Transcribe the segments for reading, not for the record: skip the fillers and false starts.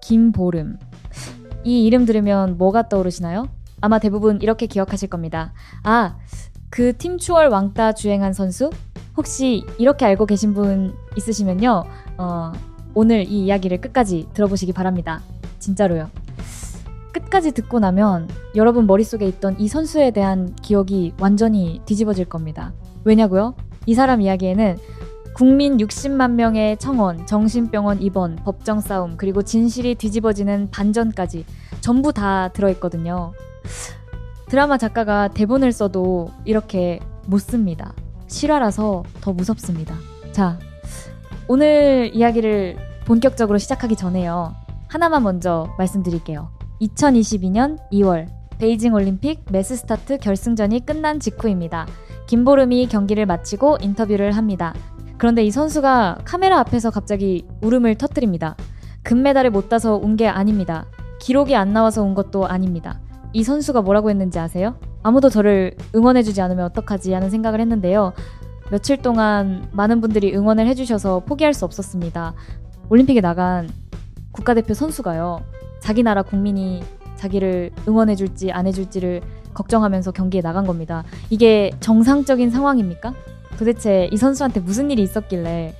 김보름. 이 이름 들으면 뭐가 떠오르시나요? 아마 대부분 이렇게 기억하실 겁니다. 아, 그 팀추월 왕따 주행한 선수? 혹시 이렇게 알고 계신 분 있으시면요. 오늘 이 이야기를 끝까지 들어보시기 바랍니다. 진짜로요. 끝까지 듣고 나면 여러분 머릿속에 있던 이 선수에 대한 기억이 완전히 뒤집어질 겁니다. 왜냐고요? 이 사람 이야기에는 국민 60만 명의 청원, 정신병원 입원, 법정 싸움, 그리고 진실이 뒤집어지는 반전까지 전부 다 들어있거든요. 드라마 작가가 대본을 써도 이렇게 못 씁니다. 실화라서 더 무섭습니다. 자, 오늘 이야기를 본격적으로 시작하기 전에요. 하나만 먼저 말씀드릴게요. 2022년 2월 베이징 올림픽 매스스타트 결승전이 끝난 직후입니다. 김보름이 경기를 마치고 인터뷰를 합니다. 그런데 이 선수가 카메라 앞에서 갑자기 울음을 터뜨립니다. 금메달을 못 따서 운 게 아닙니다. 기록이 안 나와서 운 것도 아닙니다. 이 선수가 뭐라고 했는지 아세요? 아무도 저를 응원해주지 않으면 어떡하지 하는 생각을 했는데요. 며칠 동안 많은 분들이 응원을 해주셔서 포기할 수 없었습니다. 올림픽에 나간 국가대표 선수가요. 자기 나라 국민이 자기를 응원해줄지 안 해줄지를 걱정하면서 경기에 나간 겁니다. 이게 정상적인 상황입니까? 도대체 이 선수한테 무슨 일이 있었길래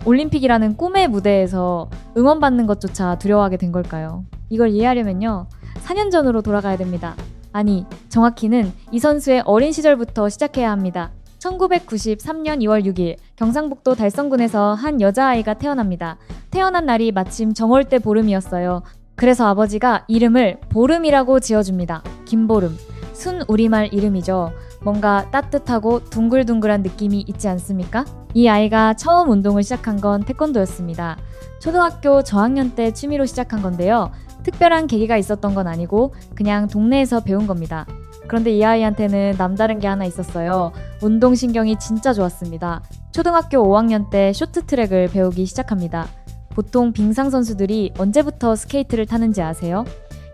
올림픽이라는 꿈의 무대에서 응원받는 것조차 두려워하게 된 걸까요? 이걸 이해하려면요. 4년 전으로 돌아가야 됩니다. 아니, 정확히는 이 선수의 어린 시절부터 시작해야 합니다. 1993년 2월 6일 경상북도 달성군에서 한 여자아이가 태어납니다. 태어난 날이 마침 정월대 보름이었어요. 그래서 아버지가 이름을 보름이라고 지어줍니다. 김보름. 순 우리말 이름이죠. 뭔가 따뜻하고 둥글둥글한 느낌이 있지 않습니까? 이 아이가 처음 운동을 시작한 건 태권도였습니다. 초등학교 저학년 때 취미로 시작한 건데요. 특별한 계기가 있었던 건 아니고 그냥 동네에서 배운 겁니다. 그런데 이 아이한테는 남다른 게 하나 있었어요. 운동신경이 진짜 좋았습니다. 초등학교 5학년 때 쇼트트랙을 배우기 시작합니다. 보통 빙상 선수들이 언제부터 스케이트를 타는지 아세요?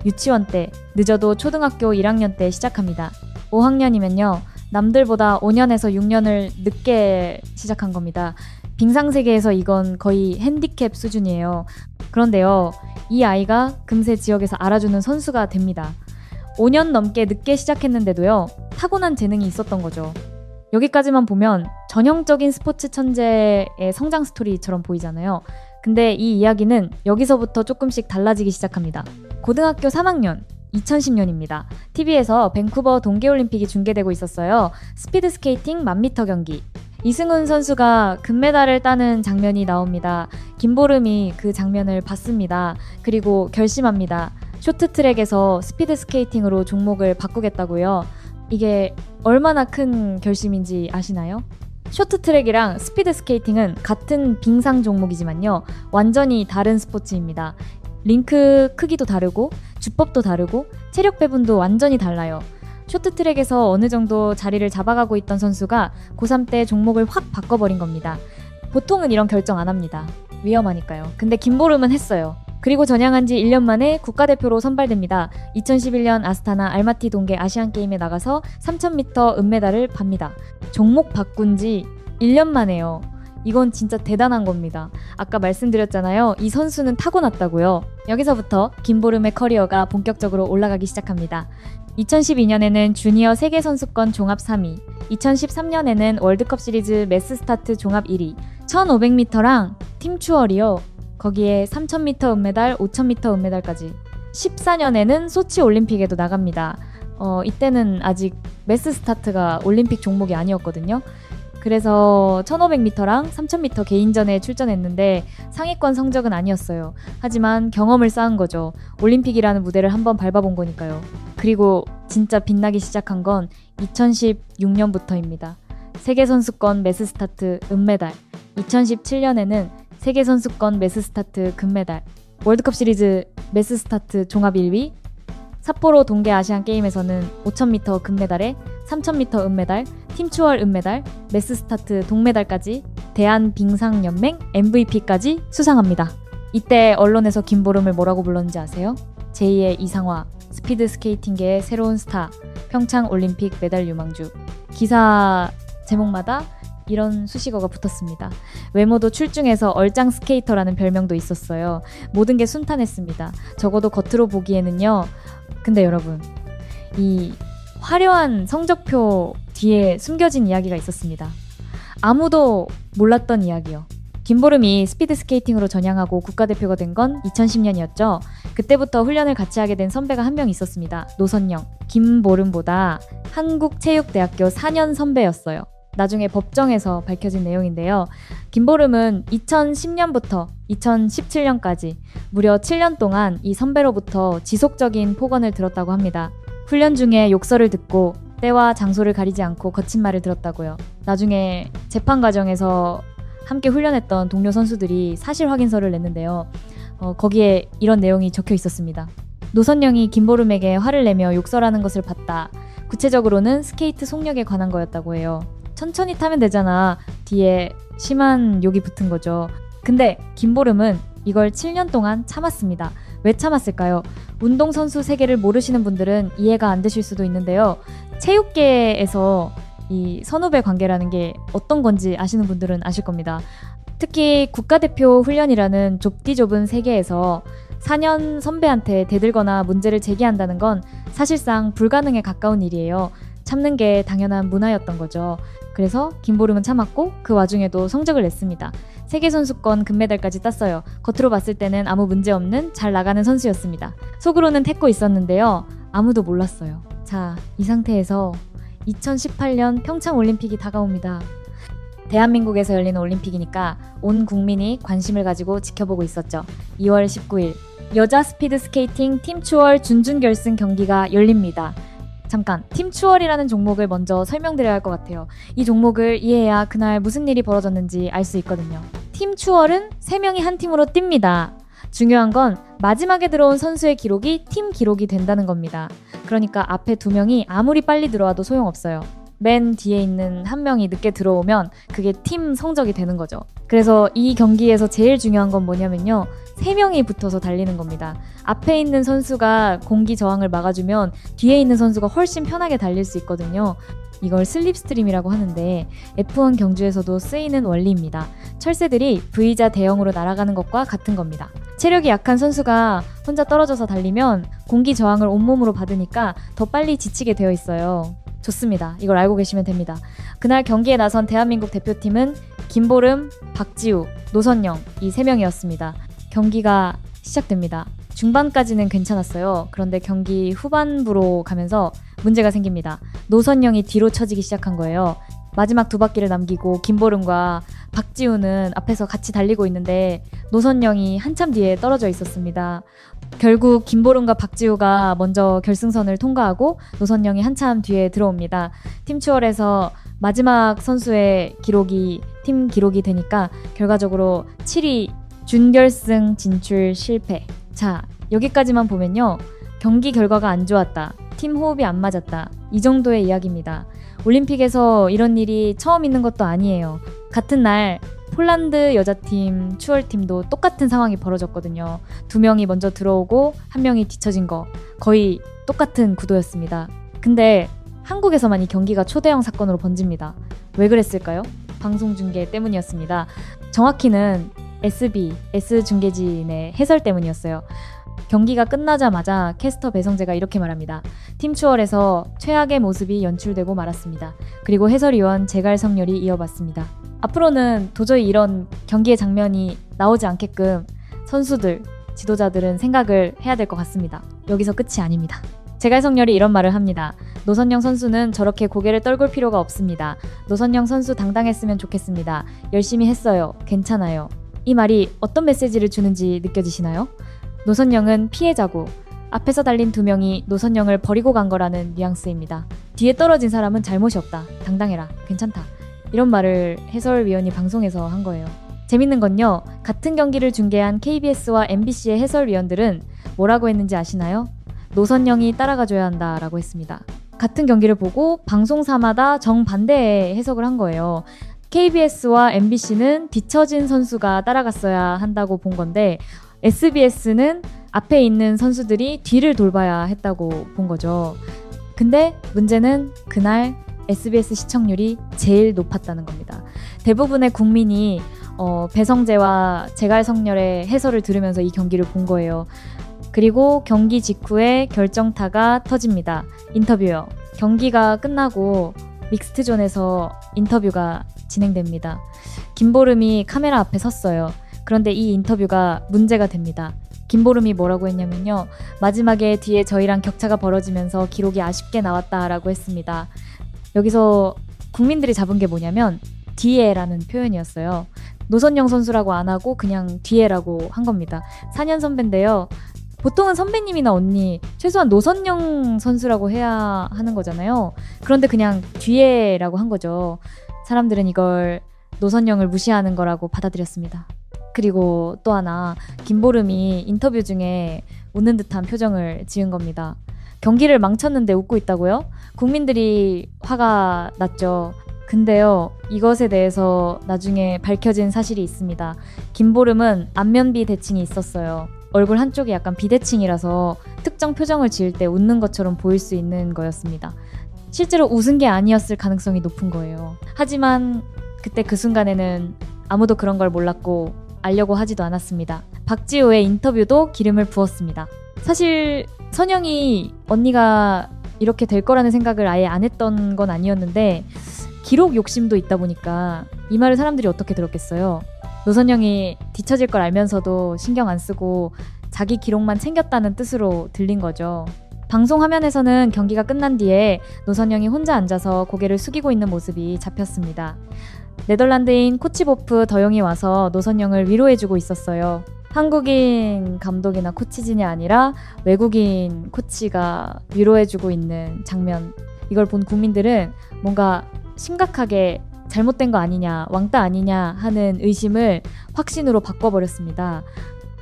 유치원 때, 늦어도 초등학교 1학년 때 시작합니다. 5학년이면요, 남들보다 5년에서 6년을 늦게 시작한 겁니다. 빙상 세계에서 이건 거의 핸디캡 수준이에요. 그런데요, 이 아이가 금세 지역에서 알아주는 선수가 됩니다. 5년 넘게 늦게 시작했는데도요, 타고난 재능이 있었던 거죠. 여기까지만 보면 전형적인 스포츠 천재의 성장 스토리처럼 보이잖아요. 근데 이 이야기는 여기서부터 조금씩 달라지기 시작합니다. 고등학교 3학년, 2010년입니다. TV에서 밴쿠버 동계올림픽이 중계되고 있었어요. 스피드 스케이팅 1000m 경기. 이승훈 선수가 금메달을 따는 장면이 나옵니다. 김보름이 그 장면을 봤습니다. 그리고 결심합니다. 쇼트트랙에서 스피드 스케이팅으로 종목을 바꾸겠다고요. 이게 얼마나 큰 결심인지 아시나요? 쇼트트랙이랑 스피드 스케이팅은 같은 빙상 종목이지만요. 완전히 다른 스포츠입니다. 링크 크기도 다르고 주법도 다르고 체력 배분도 완전히 달라요. 쇼트트랙에서 어느 정도 자리를 잡아가고 있던 선수가 고3 때 종목을 확 바꿔버린 겁니다. 보통은 이런 결정 안 합니다. 위험하니까요. 근데 김보름은 했어요. 그리고 전향한 지 1년 만에 국가대표로 선발됩니다. 2011년 아스타나 알마티 동계 아시안게임에 나가서 3000m 은메달을 팝니다. 종목 바꾼 지 1년 만에요. 이건 진짜 대단한 겁니다. 아까 말씀드렸잖아요. 이 선수는 타고났다고요. 여기서부터 김보름의 커리어가 본격적으로 올라가기 시작합니다. 2012년에는 주니어 세계선수권 종합 3위, 2013년에는 월드컵 시리즈 매스스타트 종합 1위, 1500m랑 팀추월이요. 거기에 3000m 은메달, 5000m 은메달까지. 14년에는 소치 올림픽에도 나갑니다. 이때는 아직 매스스타트가 올림픽 종목이 아니었거든요. 그래서 1500m랑 3000m 개인전에 출전했는데 상위권 성적은 아니었어요. 하지만 경험을 쌓은 거죠. 올림픽이라는 무대를 한번 밟아본 거니까요. 그리고 진짜 빛나기 시작한 건 2016년부터입니다. 세계선수권 매스스타트 은메달, 2017년에는 세계선수권 매스스타트 금메달, 월드컵 시리즈 매스스타트 종합 1위, 삿포로 동계 아시안 게임에서는 5000m 금메달에 3000m 은메달, 팀추월 은메달, 매스스타트 동메달까지 대한빙상연맹 MVP까지 수상합니다. 이때 언론에서 김보름을 뭐라고 불렀는지 아세요? 제2의 이상화, 스피드 스케이팅계의 새로운 스타, 평창 올림픽 메달 유망주. 기사 제목마다 이런 수식어가 붙었습니다. 외모도 출중해서 얼짱 스케이터라는 별명도 있었어요. 모든 게 순탄했습니다. 적어도 겉으로 보기에는요. 근데 여러분, 이 화려한 성적표 뒤에 숨겨진 이야기가 있었습니다. 아무도 몰랐던 이야기요. 김보름이 스피드 스케이팅으로 전향하고 국가대표가 된 건 2010년이었죠. 그때부터 훈련을 같이 하게 된 선배가 한 명 있었습니다. 노선영. 김보름보다 한국체육대학교 4년 선배였어요. 나중에 법정에서 밝혀진 내용인데요. 김보름은 2010년부터 2017년까지 무려 7년 동안 이 선배로부터 지속적인 폭언을 들었다고 합니다. 훈련 중에 욕설을 듣고 때와 장소를 가리지 않고 거친 말을 들었다고요. 나중에 재판 과정에서 함께 훈련했던 동료 선수들이 사실 확인서를 냈는데요. 거기에 이런 내용이 적혀 있었습니다. 노선영이 김보름에게 화를 내며 욕설하는 것을 봤다. 구체적으로는 스케이트 속력에 관한 거였다고 해요. 천천히 타면 되잖아. 뒤에 심한 욕이 붙은 거죠. 근데 김보름은 이걸 7년 동안 참았습니다. 왜 참았을까요? 운동선수 세계를 모르시는 분들은 이해가 안 되실 수도 있는데요. 체육계에서 이 선후배 관계라는 게 어떤 건지 아시는 분들은 아실 겁니다. 특히 국가대표 훈련이라는 좁디 좁은 세계에서 4년 선배한테 대들거나 문제를 제기한다는 건 사실상 불가능에 가까운 일이에요. 참는 게 당연한 문화였던 거죠. 그래서 김보름은 참았고 그 와중에도 성적을 냈습니다. 세계선수권 금메달까지 땄어요. 겉으로 봤을 때는 아무 문제 없는 잘 나가는 선수였습니다. 속으로는 태고 있었는데요. 아무도 몰랐어요. 자, 이 상태에서 2018년 평창올림픽이 다가옵니다. 대한민국에서 열리는 올림픽이니까 온 국민이 관심을 가지고 지켜보고 있었죠. 2월 19일 여자 스피드 스케이팅 팀 추월 준준결승 경기가 열립니다. 잠깐, 팀 추월이라는 종목을 먼저 설명드려야 할 것 같아요. 이 종목을 이해해야 그날 무슨 일이 벌어졌는지 알 수 있거든요. 팀 추월은 3명이 한 팀으로 뜁니다. 중요한 건 마지막에 들어온 선수의 기록이 팀 기록이 된다는 겁니다. 그러니까 앞에 2명이 아무리 빨리 들어와도 소용없어요. 맨 뒤에 있는 한 명이 늦게 들어오면 그게 팀 성적이 되는 거죠. 그래서 이 경기에서 제일 중요한 건 뭐냐면요. 3명이 붙어서 달리는 겁니다. 앞에 있는 선수가 공기 저항을 막아주면 뒤에 있는 선수가 훨씬 편하게 달릴 수 있거든요. 이걸 슬립스트림이라고 하는데 F1 경주에서도 쓰이는 원리입니다. 철새들이 V자 대형으로 날아가는 것과 같은 겁니다. 체력이 약한 선수가 혼자 떨어져서 달리면 공기 저항을 온몸으로 받으니까 더 빨리 지치게 되어 있어요. 좋습니다. 이걸 알고 계시면 됩니다. 그날 경기에 나선 대한민국 대표팀은 김보름, 박지우, 노선영 이 3명이었습니다. 경기가 시작됩니다. 중반까지는 괜찮았어요. 그런데 경기 후반부로 가면서 문제가 생깁니다. 노선영이 뒤로 처지기 시작한 거예요. 마지막 2바퀴를 남기고 김보름과 박지우는 앞에서 같이 달리고 있는데 노선영이 한참 뒤에 떨어져 있었습니다. 결국 김보름과 박지우가 먼저 결승선을 통과하고 노선영이 한참 뒤에 들어옵니다. 팀 추월에서 마지막 선수의 기록이 팀 기록이 되니까 결과적으로 7위 준결승 진출 실패. 자, 여기까지만 보면요. 경기 결과가 안 좋았다. 팀 호흡이 안 맞았다. 이 정도의 이야기입니다. 올림픽에서 이런 일이 처음 있는 것도 아니에요. 같은 날 폴란드 여자팀 추월팀도 똑같은 상황이 벌어졌거든요. 2명이 먼저 들어오고 1명이 뒤처진 거. 거의 똑같은 구도였습니다. 근데 한국에서만 이 경기가 초대형 사건으로 번집니다. 왜 그랬을까요? 방송 중계 때문이었습니다. 정확히는 S중계진의 해설 때문이었어요. 경기가 끝나자마자 캐스터 배성재가 이렇게 말합니다. 팀 추월에서 최악의 모습이 연출되고 말았습니다. 그리고 해설위원 제갈성렬이 이어봤습니다. 앞으로는 도저히 이런 경기의 장면이 나오지 않게끔 선수들, 지도자들은 생각을 해야 될 것 같습니다. 여기서 끝이 아닙니다. 제갈성렬이 이런 말을 합니다. 노선영 선수는 저렇게 고개를 떨굴 필요가 없습니다. 노선영 선수 당당했으면 좋겠습니다. 열심히 했어요. 괜찮아요. 이 말이 어떤 메시지를 주는지 느껴지시나요? 노선영은 피해자고 앞에서 달린 2명이 노선영을 버리고 간 거라는 뉘앙스입니다. 뒤에 떨어진 사람은 잘못이 없다. 당당해라. 괜찮다. 이런 말을 해설위원이 방송에서 한 거예요. 재밌는 건요. 같은 경기를 중계한 KBS와 MBC의 해설위원들은 뭐라고 했는지 아시나요? 노선영이 따라가줘야 한다라고 했습니다. 같은 경기를 보고 방송사마다 정반대의 해석을 한 거예요. KBS와 MBC는 뒤처진 선수가 따라갔어야 한다고 본 건데 SBS는 앞에 있는 선수들이 뒤를 돌봐야 했다고 본 거죠. 근데 문제는 그날 SBS 시청률이 제일 높았다는 겁니다. 대부분의 국민이 배성재와 제갈성렬의 해설을 들으면서 이 경기를 본 거예요. 그리고 경기 직후에 결정타가 터집니다. 인터뷰요. 경기가 끝나고 믹스트존에서 인터뷰가 진행됩니다. 김보름이 카메라 앞에 섰어요. 그런데 이 인터뷰가 문제가 됩니다. 김보름이 뭐라고 했냐면요. 마지막에 뒤에 저희랑 격차가 벌어지면서 기록이 아쉽게 나왔다라고 했습니다. 여기서 국민들이 잡은 게 뭐냐면 뒤에라는 표현이었어요. 노선영 선수라고 안 하고 그냥 뒤에라고 한 겁니다. 4년 선배인데요. 보통은 선배님이나 언니, 최소한 노선영 선수라고 해야 하는 거잖아요. 그런데 그냥 뒤에라고 한 거죠. 사람들은 이걸 노선영을 무시하는 거라고 받아들였습니다. 그리고 또 하나, 김보름이 인터뷰 중에 웃는 듯한 표정을 지은 겁니다. 경기를 망쳤는데 웃고 있다고요? 국민들이 화가 났죠. 근데요, 이것에 대해서 나중에 밝혀진 사실이 있습니다. 김보름은 안면비 대칭이 있었어요. 얼굴 한쪽이 약간 비대칭이라서 특정 표정을 지을 때 웃는 것처럼 보일 수 있는 거였습니다. 실제로 웃은 게 아니었을 가능성이 높은 거예요. 하지만 그때 그 순간에는 아무도 그런 걸 몰랐고 알려고 하지도 않았습니다. 박지우의 인터뷰도 기름을 부었습니다. 사실 선영이 언니가 이렇게 될 거라는 생각을 아예 안 했던 건 아니었는데 기록 욕심도 있다 보니까 이 말을 사람들이 어떻게 들었겠어요. 노선영이 뒤처질 걸 알면서도 신경 안 쓰고 자기 기록만 챙겼다는 뜻으로 들린 거죠. 방송 화면에서는 경기가 끝난 뒤에 노선영이 혼자 앉아서 고개를 숙이고 있는 모습이 잡혔습니다. 네덜란드인 코치보프 더용이 와서 노선영을 위로해주고 있었어요. 한국인 감독이나 코치진이 아니라 외국인 코치가 위로해주고 있는 장면. 이걸 본 국민들은 뭔가 심각하게 잘못된 거 아니냐, 왕따 아니냐 하는 의심을 확신으로 바꿔버렸습니다.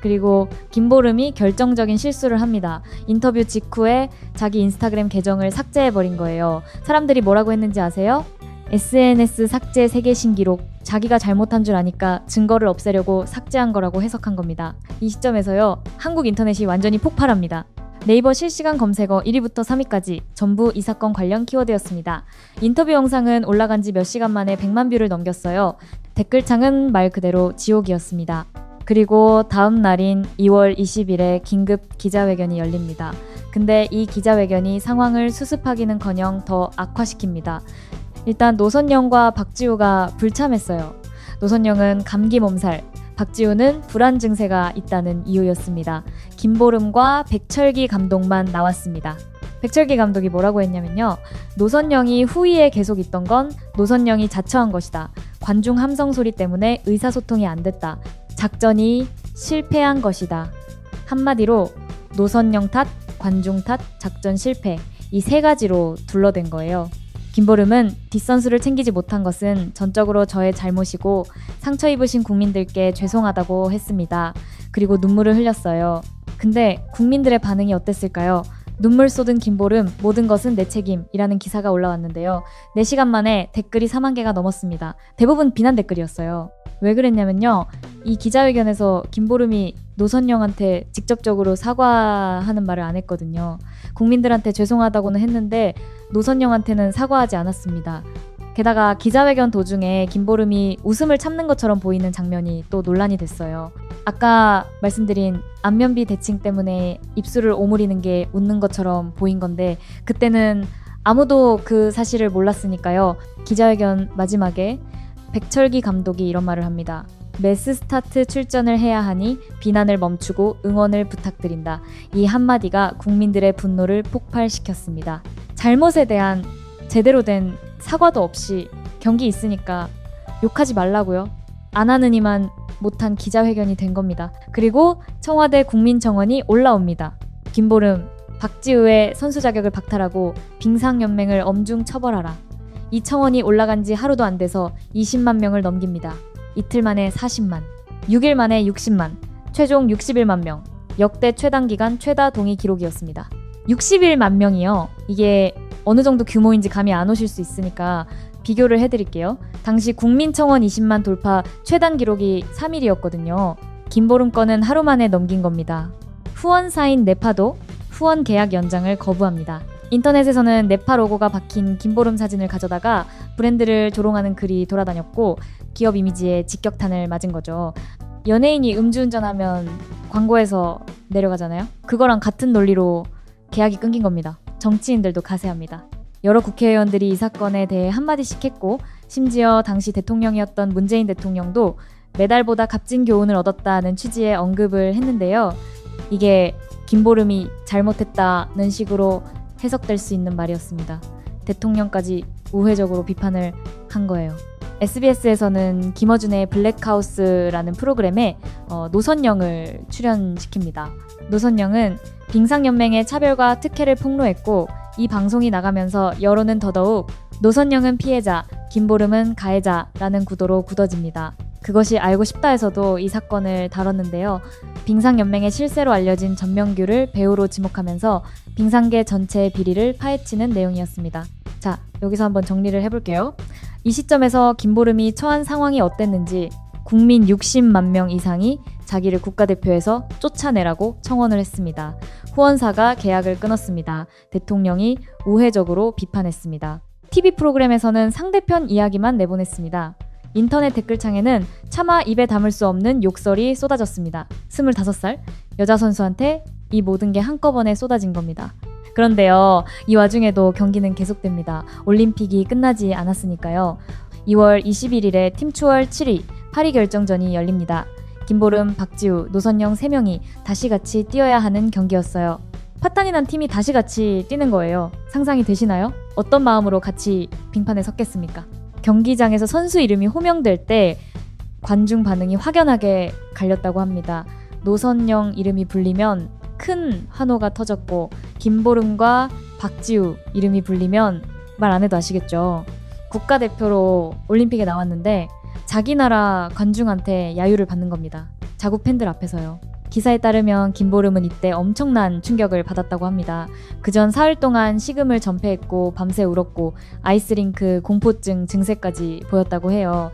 그리고 김보름이 결정적인 실수를 합니다. 인터뷰 직후에 자기 인스타그램 계정을 삭제해버린 거예요. 사람들이 뭐라고 했는지 아세요? SNS 삭제 세계 신기록, 자기가 잘못한 줄 아니까 증거를 없애려고 삭제한 거라고 해석한 겁니다. 이 시점에서요, 한국 인터넷이 완전히 폭발합니다. 네이버 실시간 검색어 1위부터 3위까지 전부 이 사건 관련 키워드였습니다. 인터뷰 영상은 올라간 지 몇 시간 만에 100만 뷰를 넘겼어요. 댓글창은 말 그대로 지옥이었습니다. 그리고 다음 날인 2월 20일에 긴급 기자회견이 열립니다. 근데 이 기자회견이 상황을 수습하기는커녕 더 악화시킵니다. 일단 노선영과 박지우가 불참했어요. 노선영은 감기 몸살, 박지우는 불안 증세가 있다는 이유였습니다. 김보름과 백철기 감독만 나왔습니다. 백철기 감독이 뭐라고 했냐면요. 노선영이 후위에 계속 있던 건 노선영이 자처한 것이다. 관중 함성 소리 때문에 의사소통이 안 됐다. 작전이 실패한 것이다. 한마디로 노선영 탓, 관중 탓, 작전 실패, 이 세 가지로 둘러댄 거예요. 김보름은 뒷선수를 챙기지 못한 것은 전적으로 저의 잘못이고 상처 입으신 국민들께 죄송하다고 했습니다. 그리고 눈물을 흘렸어요. 근데 국민들의 반응이 어땠을까요? 눈물 쏟은 김보름, 모든 것은 내 책임이라는 기사가 올라왔는데요. 4시간 만에 댓글이 4만 개가 넘었습니다. 대부분 비난 댓글이었어요. 왜 그랬냐면요. 이 기자회견에서 김보름이 노선영한테 직접적으로 사과하는 말을 안 했거든요. 국민들한테 죄송하다고는 했는데 노선영한테는 사과하지 않았습니다. 게다가 기자회견 도중에 김보름이 웃음을 참는 것처럼 보이는 장면이 또 논란이 됐어요. 아까 말씀드린 안면비 대칭 때문에 입술을 오므리는 게 웃는 것처럼 보인 건데 그때는 아무도 그 사실을 몰랐으니까요. 기자회견 마지막에 백철기 감독이 이런 말을 합니다. 매스스타트 출전을 해야 하니 비난을 멈추고 응원을 부탁드린다. 이 한마디가 국민들의 분노를 폭발시켰습니다. 잘못에 대한 제대로 된 사과도 없이 경기 있으니까 욕하지 말라고요. 안 하느니만 못한 기자회견이 된 겁니다. 그리고 청와대 국민청원이 올라옵니다. 김보름, 박지우의 선수 자격을 박탈하고 빙상연맹을 엄중 처벌하라. 이 청원이 올라간 지 하루도 안 돼서 20만 명을 넘깁니다. 이틀 만에 40만, 6일 만에 60만, 최종 61만 명. 역대 최단기간 최다 동의 기록이었습니다. 61만 명이요. 이게 어느 정도 규모인지 감이 안 오실 수 있으니까 비교를 해드릴게요. 당시 국민청원 20만 돌파 최단 기록이 3일이었거든요. 김보름 건은 하루 만에 넘긴 겁니다. 후원 사인 네파도 후원 계약 연장을 거부합니다. 인터넷에서는 네파 로고가 박힌 김보름 사진을 가져다가 브랜드를 조롱하는 글이 돌아다녔고 기업 이미지에 직격탄을 맞은 거죠. 연예인이 음주운전하면 광고에서 내려가잖아요. 그거랑 같은 논리로 계약이 끊긴 겁니다. 정치인들도 가세합니다. 여러 국회의원들이 이 사건에 대해 한마디씩 했고 심지어 당시 대통령이었던 문재인 대통령도 메달보다 값진 교훈을 얻었다는 취지의 언급을 했는데요. 이게 김보름이 잘못했다는 식으로 해석될 수 있는 말이었습니다. 대통령까지 우회적으로 비판을 한 거예요. SBS에서는 김어준의 블랙하우스라는 프로그램에 노선영을 출연시킵니다. 노선영은 빙상연맹의 차별과 특혜를 폭로했고 이 방송이 나가면서 여론은 더더욱 노선영은 피해자, 김보름은 가해자라는 구도로 굳어집니다. 그것이 알고 싶다에서도 이 사건을 다뤘는데요. 빙상연맹의 실세로 알려진 전명규를 배우로 지목하면서 빙상계 전체의 비리를 파헤치는 내용이었습니다. 자, 여기서 한번 정리를 해볼게요. 이 시점에서 김보름이 처한 상황이 어땠는지 국민 60만 명 이상이 자기를 국가대표에서 쫓아내라고 청원을 했습니다. 후원사가 계약을 끊었습니다. 대통령이 우회적으로 비판했습니다. TV 프로그램에서는 상대편 이야기만 내보냈습니다. 인터넷 댓글창에는 차마 입에 담을 수 없는 욕설이 쏟아졌습니다. 25살 여자 선수한테 이 모든 게 한꺼번에 쏟아진 겁니다. 그런데요, 이 와중에도 경기는 계속됩니다. 올림픽이 끝나지 않았으니까요. 2월 21일에 팀추월 7위 파리 결정전이 열립니다. 김보름, 박지우, 노선영 3명이 다시 같이 뛰어야 하는 경기였어요. 파탄이 난 팀이 다시 같이 뛰는 거예요. 상상이 되시나요? 어떤 마음으로 같이 빙판에 섰겠습니까? 경기장에서 선수 이름이 호명될 때 관중 반응이 확연하게 갈렸다고 합니다. 노선영 이름이 불리면 큰 환호가 터졌고 김보름과 박지우 이름이 불리면 말 안 해도 아시겠죠. 국가대표로 올림픽에 나왔는데 자기 나라 관중한테 야유를 받는 겁니다. 자국 팬들 앞에서요. 기사에 따르면 김보름은 이때 엄청난 충격을 받았다고 합니다. 그전 사흘 동안 식음을 전폐했고 밤새 울었고 아이스링크 공포증 증세까지 보였다고 해요.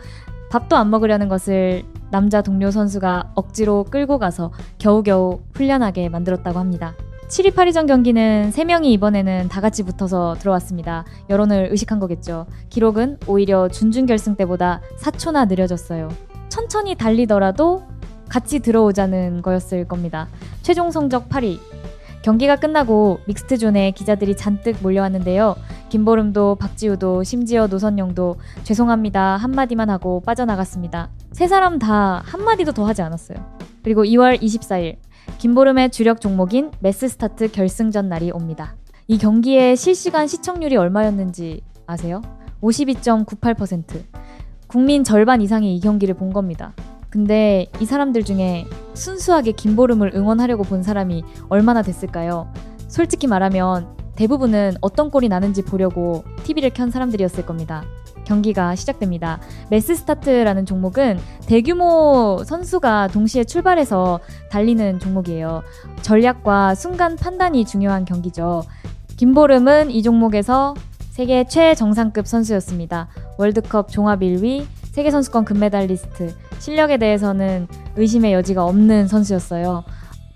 밥도 안 먹으려는 것을 남자 동료 선수가 억지로 끌고 가서 겨우겨우 훈련하게 만들었다고 합니다. 7위 파리전 경기는 3명이 이번에는 다 같이 붙어서 들어왔습니다. 여론을 의식한 거겠죠. 기록은 오히려 준준결승 때보다 4초나 느려졌어요. 천천히 달리더라도 같이 들어오자는 거였을 겁니다. 최종 성적 8위. 경기가 끝나고 믹스트존에 기자들이 잔뜩 몰려왔는데요. 김보름도 박지우도 심지어 노선영도 죄송합니다 한마디만 하고 빠져나갔습니다. 세 사람 다 한마디도 더 하지 않았어요. 그리고 2월 24일 김보름의 주력 종목인 매스스타트 결승전 날이 옵니다. 이 경기의 실시간 시청률이 얼마였는지 아세요? 52.98%. 국민 절반 이상이 이 경기를 본 겁니다. 근데 이 사람들 중에 순수하게 김보름을 응원하려고 본 사람이 얼마나 됐을까요? 솔직히 말하면 대부분은 어떤 꼴이 나는지 보려고 TV를 켠 사람들이었을 겁니다. 경기가 시작됩니다. 매스스타트라는 종목은 대규모 선수가 동시에 출발해서 달리는 종목이에요. 전략과 순간 판단이 중요한 경기죠. 김보름은 이 종목에서 세계 최정상급 선수였습니다. 월드컵 종합 1위, 세계선수권 금메달리스트, 실력에 대해서는 의심의 여지가 없는 선수였어요.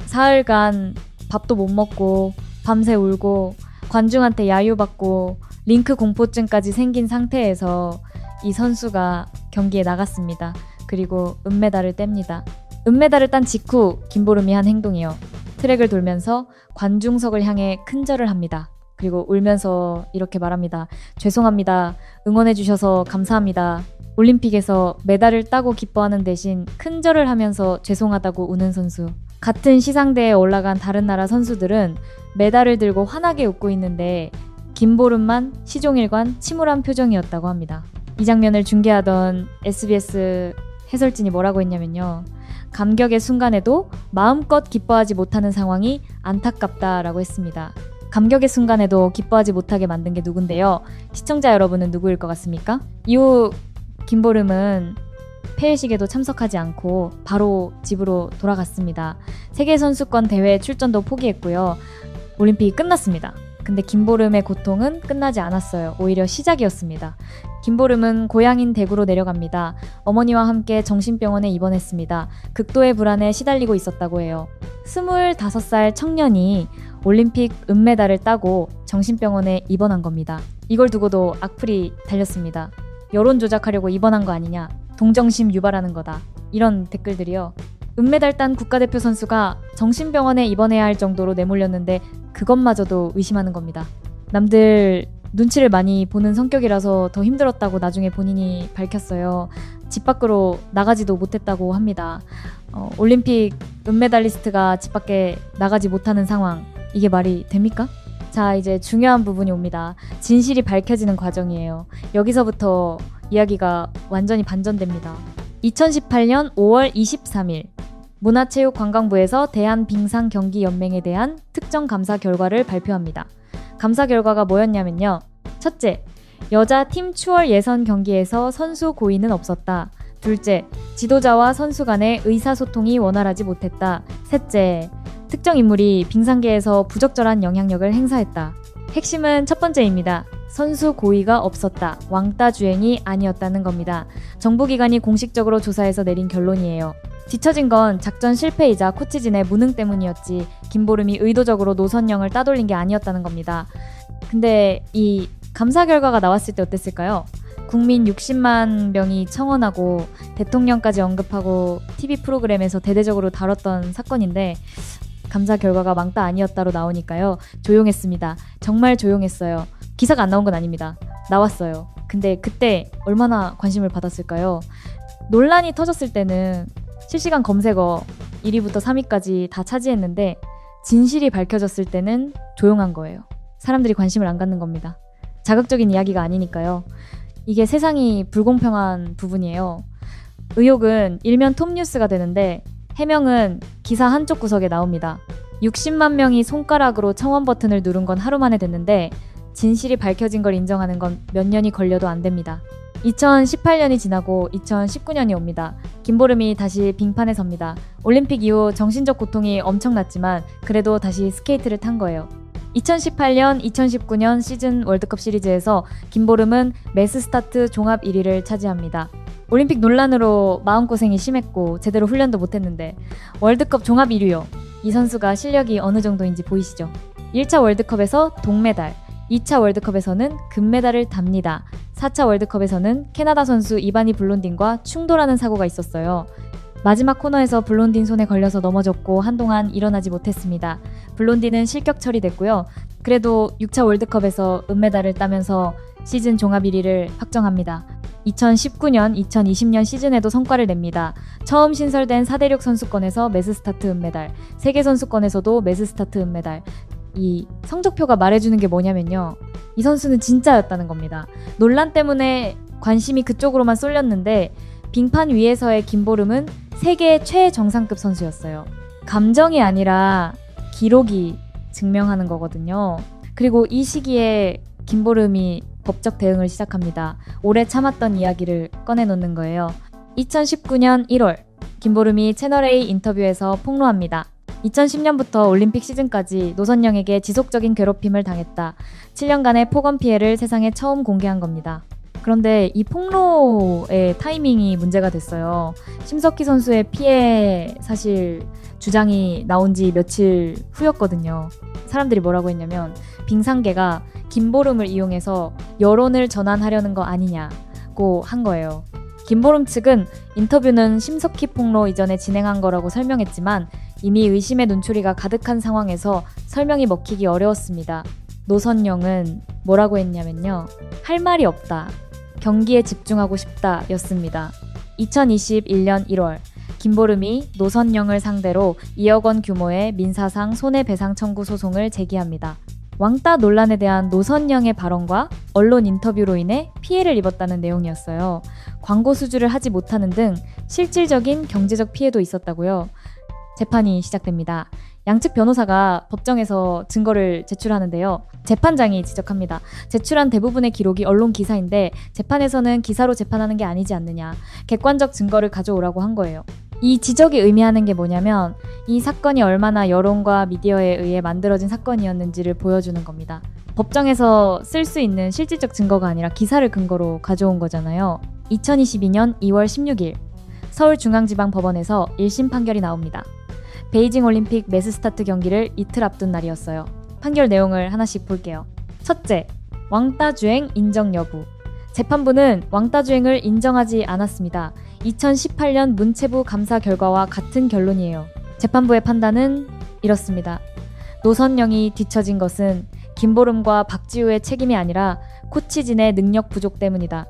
사흘간 밥도 못 먹고 밤새 울고 관중한테 야유받고 링크 공포증까지 생긴 상태에서 이 선수가 경기에 나갔습니다. 그리고 은메달을 뗍니다. 은메달을 딴 직후 김보름이 한 행동이요. 트랙을 돌면서 관중석을 향해 큰절을 합니다. 그리고 울면서 이렇게 말합니다. 죄송합니다. 응원해주셔서 감사합니다. 올림픽에서 메달을 따고 기뻐하는 대신 큰절을 하면서 죄송하다고 우는 선수. 같은 시상대에 올라간 다른 나라 선수들은 메달을 들고 환하게 웃고 있는데 김보름만 시종일관 침울한 표정이었다고 합니다. 이 장면을 중계하던 SBS 해설진이 뭐라고 했냐면요. 감격의 순간에도 마음껏 기뻐하지 못하는 상황이 안타깝다라고 했습니다. 감격의 순간에도 기뻐하지 못하게 만든 게 누군데요? 시청자 여러분은 누구일 것 같습니까? 이후 김보름은 폐회식에도 참석하지 않고 바로 집으로 돌아갔습니다. 세계선수권 대회 출전도 포기했고요. 올림픽이 끝났습니다. 근데 김보름의 고통은 끝나지 않았어요. 오히려 시작이었습니다. 김보름은 고향인 대구로 내려갑니다. 어머니와 함께 정신병원에 입원했습니다. 극도의 불안에 시달리고 있었다고 해요. 25살 청년이 올림픽 은메달을 따고 정신병원에 입원한 겁니다. 이걸 두고도 악플이 달렸습니다. 여론 조작하려고 입원한 거 아니냐, 동정심 유발하는 거다, 이런 댓글들이요. 은메달 딴 국가대표 선수가 정신병원에 입원해야 할 정도로 내몰렸는데 그것마저도 의심하는 겁니다. 남들 눈치를 많이 보는 성격이라서 더 힘들었다고 나중에 본인이 밝혔어요. 집 밖으로 나가지도 못했다고 합니다. 올림픽 은메달리스트가 집 밖에 나가지 못하는 상황, 이게 말이 됩니까? 자, 이제 중요한 부분이 옵니다. 진실이 밝혀지는 과정이에요. 여기서부터 이야기가 완전히 반전됩니다. 2018년 5월 23일 문화체육관광부에서 대한빙상경기연맹에 대한 특정 감사 결과를 발표합니다. 감사 결과가 뭐였냐면요. 첫째, 여자 팀 추월 예선 경기에서 선수 고의는 없었다. 둘째, 지도자와 선수 간의 의사소통이 원활하지 못했다. 셋째, 특정 인물이 빙상계에서 부적절한 영향력을 행사했다. 핵심은 첫 번째입니다. 선수 고의가 없었다. 왕따 주행이 아니었다는 겁니다. 정부기관이 공식적으로 조사해서 내린 결론이에요. 뒤처진 건 작전 실패이자 코치진의 무능 때문이었지 김보름이 의도적으로 노선영을 따돌린 게 아니었다는 겁니다. 근데 이 감사 결과가 나왔을 때 어땠을까요? 국민 60만 명이 청원하고 대통령까지 언급하고 TV 프로그램에서 대대적으로 다뤘던 사건인데 감사 결과가 왕따 아니었다로 나오니까요. 조용했습니다. 정말 조용했어요. 기사가 안 나온 건 아닙니다. 나왔어요. 근데 그때 얼마나 관심을 받았을까요? 논란이 터졌을 때는 실시간 검색어 1위부터 3위까지 다 차지했는데 진실이 밝혀졌을 때는 조용한 거예요. 사람들이 관심을 안 갖는 겁니다. 자극적인 이야기가 아니니까요. 이게 세상이 불공평한 부분이에요. 의혹은 일면 톱뉴스가 되는데 해명은 기사 한쪽 구석에 나옵니다. 60만 명이 손가락으로 청원 버튼을 누른 건 하루 만에 됐는데 진실이 밝혀진 걸 인정하는 건 몇 년이 걸려도 안 됩니다. 2018년이 지나고 2019년이 옵니다. 김보름이 다시 빙판에 섭니다. 올림픽 이후 정신적 고통이 엄청났지만 그래도 다시 스케이트를 탄 거예요. 2018년, 2019년 시즌 월드컵 시리즈에서 김보름은 매스스타트 종합 1위를 차지합니다. 올림픽 논란으로 마음고생이 심했고 제대로 훈련도 못했는데 월드컵 종합 1위요. 이 선수가 실력이 어느 정도인지 보이시죠? 1차 월드컵에서 동메달, 2차 월드컵에서는 금메달을 답니다. 4차 월드컵에서는 캐나다 선수 이바니 블론딘과 충돌하는 사고가 있었어요. 마지막 코너에서 블론딘 손에 걸려서 넘어졌고 한동안 일어나지 못했습니다. 블론딘은 실격 처리됐고요. 그래도 6차 월드컵에서 은메달을 따면서 시즌 종합 1위를 확정합니다. 2019년, 2020년 시즌에도 성과를 냅니다. 처음 신설된 4대륙 선수권에서 매스스타트 은메달, 세계선수권에서도 매스스타트 은메달. 이 성적표가 말해주는 게 뭐냐면요. 이 선수는 진짜였다는 겁니다. 논란 때문에 관심이 그쪽으로만 쏠렸는데 빙판 위에서의 김보름은 세계 최정상급 선수였어요. 감정이 아니라 기록이 증명하는 거거든요. 그리고 이 시기에 김보름이 법적 대응을 시작합니다. 오래 참았던 이야기를 꺼내놓는 거예요. 2019년 1월 김보름이 채널A 인터뷰에서 폭로합니다. 2010년부터 올림픽 시즌까지 노선영에게 지속적인 괴롭힘을 당했다. 7년간의 폭언 피해를 세상에 처음 공개한 겁니다. 그런데 이 폭로의 타이밍이 문제가 됐어요. 심석희 선수의 피해 사실 주장이 나온 지 며칠 후였거든요. 사람들이 뭐라고 했냐면 빙상계가 김보름을 이용해서 여론을 전환하려는 거 아니냐고 한 거예요. 김보름 측은 인터뷰는 심석희 폭로 이전에 진행한 거라고 설명했지만 이미 의심의 눈초리가 가득한 상황에서 설명이 먹히기 어려웠습니다. 노선영은 뭐라고 했냐면요. 할 말이 없다. 경기에 집중하고 싶다 였습니다. 2021년 1월 김보름이 노선영을 상대로 2억 원 규모의 민사상 손해배상 청구 소송을 제기합니다. 왕따 논란에 대한 노선영의 발언과 언론 인터뷰로 인해 피해를 입었다는 내용이었어요. 광고 수주를 하지 못하는 등 실질적인 경제적 피해도 있었다고요. 재판이 시작됩니다. 양측 변호사가 법정에서 증거를 제출하는데요. 재판장이 지적합니다. 제출한 대부분의 기록이 언론 기사인데 재판에서는 기사로 재판하는 게 아니지 않느냐. 객관적 증거를 가져오라고 한 거예요. 이 지적이 의미하는 게 뭐냐면 이 사건이 얼마나 여론과 미디어에 의해 만들어진 사건이었는지를 보여주는 겁니다. 법정에서 쓸 수 있는 실질적 증거가 아니라 기사를 근거로 가져온 거잖아요. 2022년 2월 16일 서울중앙지방법원에서 1심 판결이 나옵니다. 베이징 올림픽 매스스타트 경기를 이틀 앞둔 날이었어요. 판결 내용을 하나씩 볼게요. 첫째, 왕따 주행 인정 여부. 재판부는 왕따 주행을 인정하지 않았습니다. 2018년 문체부 감사 결과와 같은 결론이에요. 재판부의 판단은 이렇습니다. 노선영이 뒤처진 것은 김보름과 박지우의 책임이 아니라 코치진의 능력 부족 때문이다.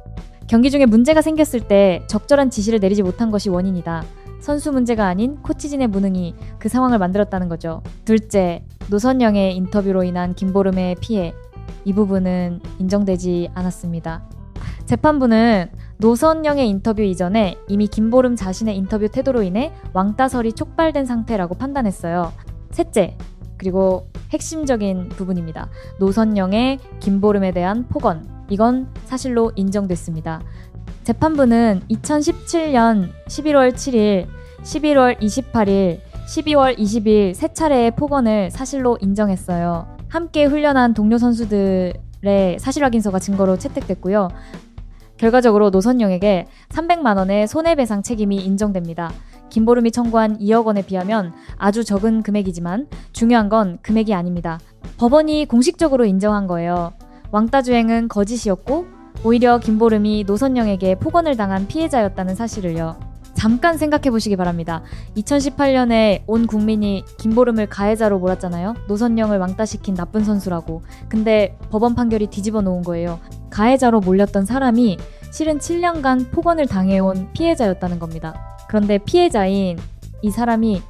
경기 중에 문제가 생겼을 때 적절한 지시를 내리지 못한 것이 원인이다. 선수 문제가 아닌 코치진의 무능이 그 상황을 만들었다는 거죠. 둘째, 노선영의 인터뷰로 인한 김보름의 피해. 이 부분은 인정되지 않았습니다. 재판부는 노선영의 인터뷰 이전에 이미 김보름 자신의 인터뷰 태도로 인해 왕따설이 촉발된 상태라고 판단했어요. 셋째, 그리고 핵심적인 부분입니다. 노선영의 김보름에 대한 폭언. 이건 사실로 인정됐습니다. 재판부는 2017년 11월 7일, 11월 28일, 12월 20일 세 차례의 폭언을 사실로 인정했어요. 함께 훈련한 동료 선수들의 사실 확인서가 증거로 채택됐고요. 결과적으로 노선영에게 300만 원의 손해배상 책임이 인정됩니다. 김보름이 청구한 2억 원에 비하면 아주 적은 금액이지만 중요한 건 금액이 아닙니다. 법원이 공식적으로 인정한 거예요. 왕따 주행은 거짓이었고 오히려 김보름이 노선영에게 폭언을 당한 피해자였다는 사실을요. 잠깐 생각해 보시기 바랍니다. 2018년에 온 국민이 김보름을 가해자로 몰았잖아요. 노선영을 왕따시킨 나쁜 선수라고. 근데 법원 판결이 뒤집어 놓은 거예요. 가해자로 몰렸던 사람이 실은 7년간 폭언을 당해온 피해자였다는 겁니다. 그런데 피해자인 이 사람이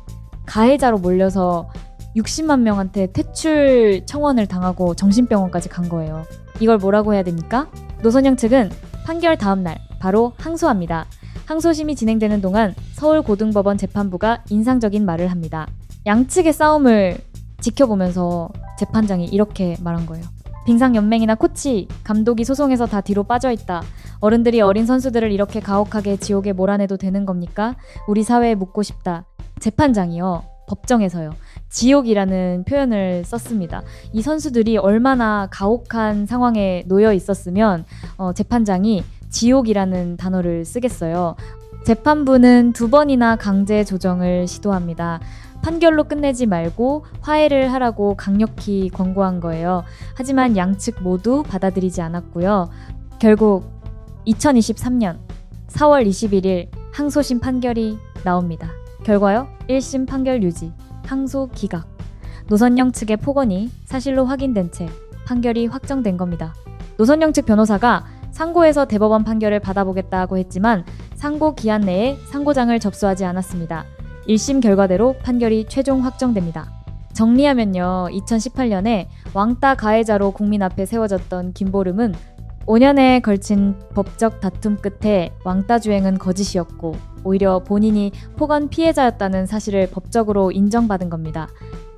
가해자로 몰려서 60만 명한테 퇴출 청원을 당하고 정신병원까지 간 거예요. 이걸 뭐라고 해야 됩니까? 노선영 측은 판결 다음 날 바로 항소합니다. 항소심이 진행되는 동안 서울고등법원 재판부가 인상적인 말을 합니다. 양측의 싸움을 지켜보면서 재판장이 이렇게 말한 거예요. 빙상연맹이나 코치, 감독이 소송에서 다 뒤로 빠져있다. 어른들이 어린 선수들을 이렇게 가혹하게 지옥에 몰아내도 되는 겁니까? 우리 사회에 묻고 싶다. 재판장이요. 법정에서요. 지옥이라는 표현을 썼습니다. 이 선수들이 얼마나 가혹한 상황에 놓여 있었으면 재판장이 지옥이라는 단어를 쓰겠어요. 재판부는 2번이나 강제 조정을 시도합니다. 판결로 끝내지 말고 화해를 하라고 강력히 권고한 거예요. 하지만 양측 모두 받아들이지 않았고요. 결국 2023년 4월 21일 항소심 판결이 나옵니다. 결과요? 1심 판결 유지, 항소 기각. 노선영 측의 폭언이 사실로 확인된 채 판결이 확정된 겁니다. 노선영 측 변호사가 상고에서 대법원 판결을 받아보겠다고 했지만 상고 기한 내에 상고장을 접수하지 않았습니다. 1심 결과대로 판결이 최종 확정됩니다. 정리하면요. 2018년에 왕따 가해자로 국민 앞에 세워졌던 김보름은 5년에 걸친 법적 다툼 끝에 왕따 주행은 거짓이었고 오히려 본인이 폭언 피해자였다는 사실을 법적으로 인정받은 겁니다.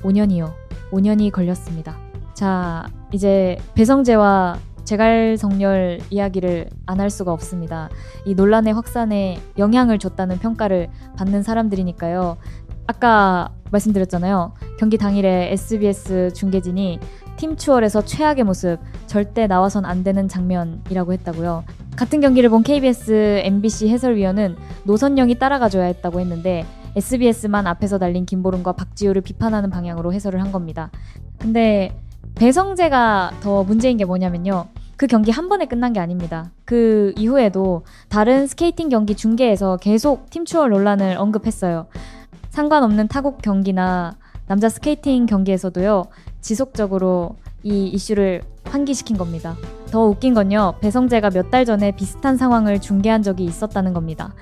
5년이요. 5년이 걸렸습니다. 자, 이제 배성재와 제갈성렬 이야기를 안 할 수가 없습니다. 이 논란의 확산에 영향을 줬다는 평가를 받는 사람들이니까요. 아까 말씀드렸잖아요. 경기 당일에 SBS 중계진이 팀 추월에서 최악의 모습, 절대 나와선 안 되는 장면이라고 했다고요. 같은 경기를 본 KBS, MBC 해설위원은 노선영이 따라가줘야 했다고 했는데 SBS만 앞에서 달린 김보름과 박지우를 비판하는 방향으로 해설을 한 겁니다. 근데 배성재가 더 문제인 게 뭐냐면요. 그 경기 한 번에 끝난 게 아닙니다. 그 이후에도 다른 스케이팅 경기 중계에서 계속 팀 추월 논란을 언급했어요. 상관없는 타국 경기나 남자 스케이팅 경기에서도요. 지속적으로 이 이슈를 환기시킨 겁니다. 더 웃긴 건요. 배성재가 몇 달 전에 비슷한 상황을 중계한 적이 있었다는 겁니다.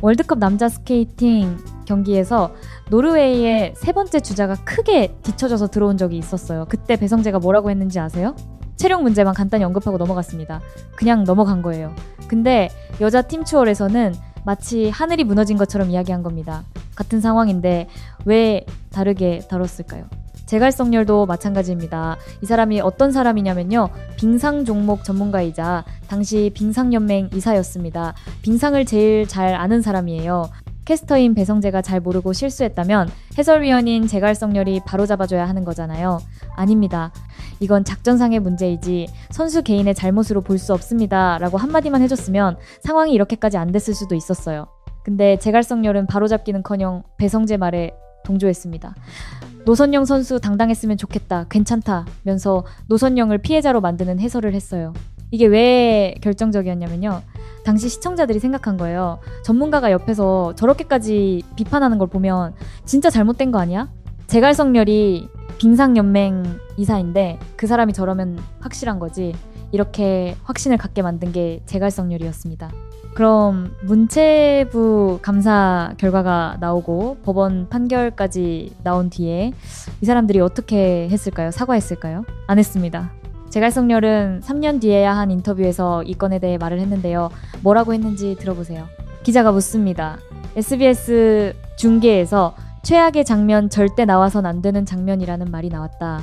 월드컵 남자 스케이팅 경기에서 노르웨이의 세 번째 주자가 크게 뒤쳐져서 들어온 적이 있었어요. 그때 배성재가 뭐라고 했는지 아세요? 체력 문제만 간단히 언급하고 넘어갔습니다. 그냥 넘어간 거예요. 근데 여자 팀 추월에서는 마치 하늘이 무너진 것처럼 이야기한 겁니다. 같은 상황인데 왜 다르게 다뤘을까요? 제갈성렬도 마찬가지입니다. 이 사람이 어떤 사람이냐면요. 빙상 종목 전문가이자 당시 빙상연맹 이사였습니다. 빙상을 제일 잘 아는 사람이에요. 캐스터인 배성재가 잘 모르고 실수했다면 해설위원인 제갈성렬이 바로잡아줘야 하는 거잖아요. 아닙니다. 이건 작전상의 문제이지 선수 개인의 잘못으로 볼 수 없습니다. 라고 한마디만 해줬으면 상황이 이렇게까지 안 됐을 수도 있었어요. 근데 제갈성렬은 바로잡기는커녕 배성재 말에 동조했습니다. 노선영 선수 당당했으면 좋겠다, 괜찮다면서 노선영을 피해자로 만드는 해설을 했어요. 이게 왜 결정적이었냐면요. 당시 시청자들이 생각한 거예요. 전문가가 옆에서 저렇게까지 비판하는 걸 보면 진짜 잘못된 거 아니야? 제갈성렬이 빙상연맹 이사인데 그 사람이 저러면 확실한 거지. 이렇게 확신을 갖게 만든 게 제갈성렬이었습니다. 그럼 문체부 감사 결과가 나오고 법원 판결까지 나온 뒤에 이 사람들이 어떻게 했을까요? 사과했을까요? 안 했습니다. 제갈성렬은 3년 뒤에야 한 인터뷰에서 이 건에 대해 말을 했는데요. 뭐라고 했는지 들어보세요. 기자가 묻습니다. SBS 중계에서 최악의 장면, 절대 나와선 안 되는 장면이라는 말이 나왔다.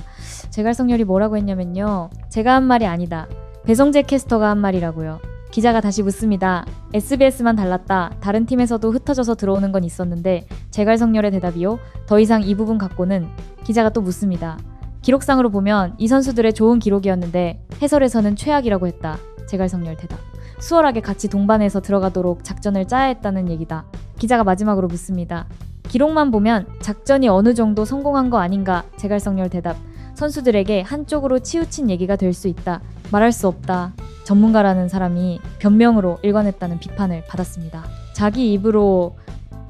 제갈성렬이 뭐라고 했냐면요. 제가 한 말이 아니다. 배성재 캐스터가 한 말이라고요. 기자가 다시 묻습니다. SBS만 달랐다. 다른 팀에서도 흩어져서 들어오는 건 있었는데 제갈성렬의 대답이요. 더 이상 이 부분 갖고는. 기자가 또 묻습니다. 기록상으로 보면 이 선수들의 좋은 기록이었는데 해설에서는 최악이라고 했다. 제갈성렬 대답. 수월하게 같이 동반해서 들어가도록 작전을 짜야 했다는 얘기다. 기자가 마지막으로 묻습니다. 기록만 보면 작전이 어느 정도 성공한 거 아닌가? 제갈성렬 대답. 선수들에게 한쪽으로 치우친 얘기가 될 수 있다. 말할 수 없다. 전문가라는 사람이 변명으로 일관했다는 비판을 받았습니다. 자기 입으로